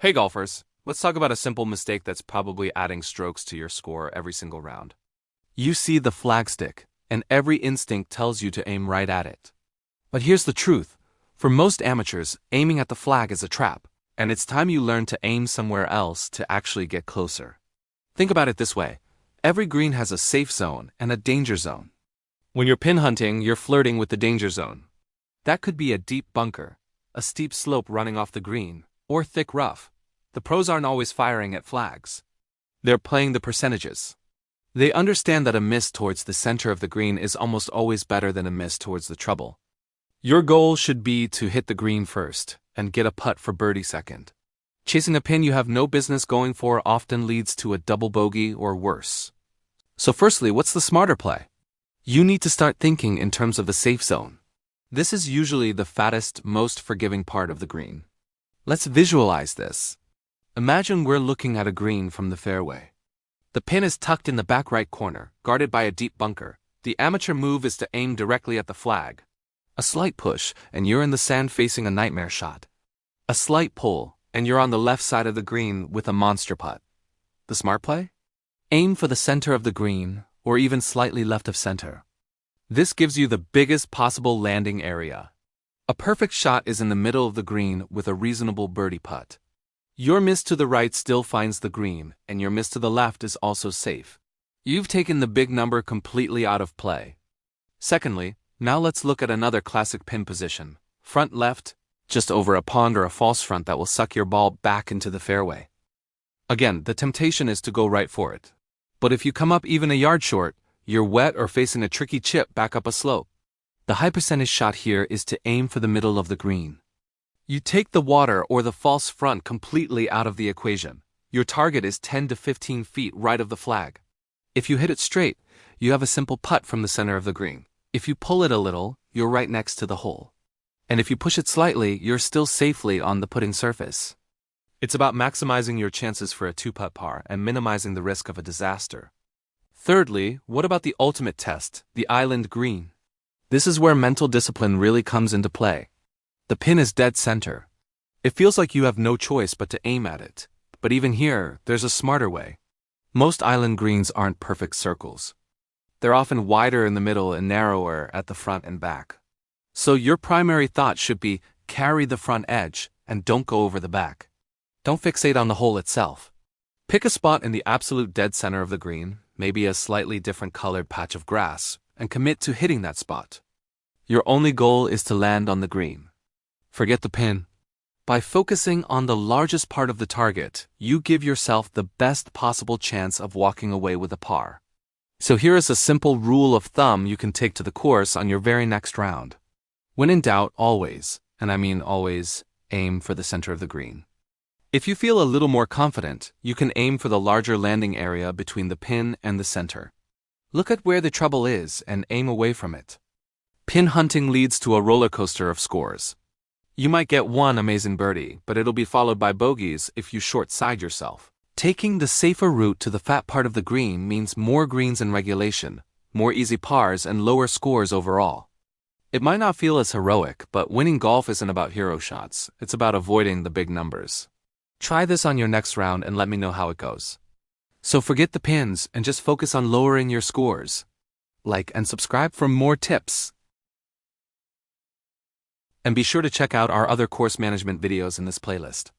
Hey golfers, let's talk about a simple mistake that's probably adding strokes to your score every single round. You see the flagstick, and every instinct tells you to aim right at it. But here's the truth. For most amateurs, aiming at the flag is a trap, and it's time you learn to aim somewhere else to actually get closer. Think about it this way. Every green has a safe zone and a danger zone. When you're pin hunting, you're flirting with the danger zone. That could be a deep bunker, a steep slope running off the green, or thick rough. The pros aren't always firing at flags. They're playing the percentages. They understand that a miss towards the center of the green is almost always better than a miss towards the trouble. Your goal should be to hit the green first and get a putt for birdie second. Chasing a pin you have no business going for often leads to a double bogey or worse. So firstly, what's the smarter play? You need to start thinking in terms of the safe zone. This is usually the fattest, most forgiving part of the green. Let's visualize this. Imagine we're looking at a green from the fairway. The pin is tucked in the back right corner, guarded by a deep bunker. The amateur move is to aim directly at the flag. A slight push, and you're in the sand facing a nightmare shot. A slight pull, and you're on the left side of the green with a monster putt. The smart play? Aim for the center of the green, or even slightly left of center. This gives you the biggest possible landing area. A perfect shot is in the middle of the green with a reasonable birdie putt. Your miss to the right still finds the green, and your miss to the left is also safe. You've taken the big number completely out of play. Secondly, now let's look at another classic pin position. Front left, just over a pond or a false front that will suck your ball back into the fairway. Again, the temptation is to go right for it. But if you come up even a yard short, you're wet or facing a tricky chip back up a slope. The high percentage shot here is to aim for the middle of the green. You take the water or the false front completely out of the equation. Your target is 10 to 15 feet right of the flag. If you hit it straight, you have a simple putt from the center of the green. If you pull it a little, you're right next to the hole. And if you push it slightly, you're still safely on the putting surface. It's about maximizing your chances for a two-putt par and minimizing the risk of a disaster. Thirdly, what about the ultimate test, the island green? This is where mental discipline really comes into play. The pin is dead center. It feels like you have no choice but to aim at it. But even here, there's a smarter way. Most island greens aren't perfect circles. They're often wider in the middle and narrower at the front and back. So your primary thought should be carry the front edge and don't go over the back. Don't fixate on the hole itself. Pick a spot in the absolute dead center of the green, maybe a slightly different colored patch of grass, and commit to hitting that spot. Your only goal is to land on the green. Forget the pin. By focusing on the largest part of the target, you give yourself the best possible chance of walking away with a par. So here is a simple rule of thumb you can take to the course on your very next round. When in doubt, always, and I mean always, aim for the center of the green. If you feel a little more confident, you can aim for the larger landing area between the pin and the center. Look at where the trouble is and aim away from it. Pin hunting leads to a roller coaster of scores. You might get one amazing birdie, but it'll be followed by bogeys if you short-side yourself. Taking the safer route to the fat part of the green means more greens in regulation, more easy pars, and lower scores overall. It might not feel as heroic, but winning golf isn't about hero shots. It's about avoiding the big numbers. Try this on your next round and let me know how it goes. So forget the pins and just focus on lowering your scores. Like and subscribe for more tips. And be sure to check out our other course management videos in this playlist.